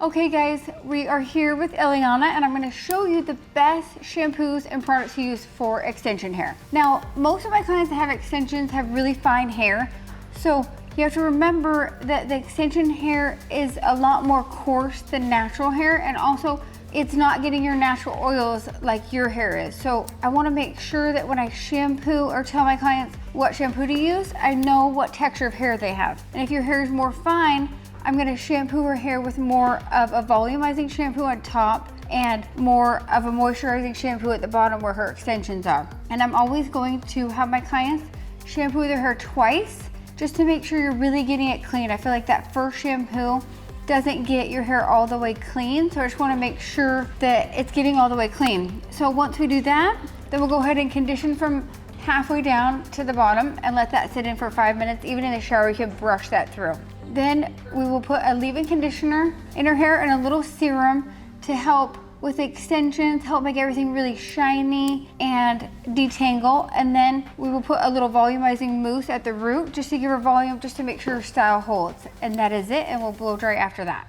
Okay guys, we are here with Eliana and I'm going to show you the best shampoos and products to use for extension hair. Now, most of my clients that have extensions have really fine hair, so you have to remember that the extension hair is a lot more coarse than natural hair, and also it's not getting your natural oils like your hair is. So I want to make sure that when I shampoo or tell my clients what shampoo to use, I know what texture of hair they have. And if your hair is more fine, I'm going to shampoo her hair with more of a volumizing shampoo on top and more of a moisturizing shampoo at the bottom where her extensions are. And I'm always going to have my clients shampoo their hair twice just to make sure you're really getting it clean. I feel like that first shampoo doesn't get your hair all the way clean, so I just want to make sure that it's getting all the way clean. So once we do that, then we'll go ahead and condition from halfway down to the bottom and let that sit in for 5 minutes. Even in the shower, you can brush that through. Then we will put a leave-in conditioner in her hair and a little serum to help with extensions, help make everything really shiny and detangle. And then we will put a little volumizing mousse at the root just to give her volume, just to make sure her style holds. And that is it, and we'll blow dry after that.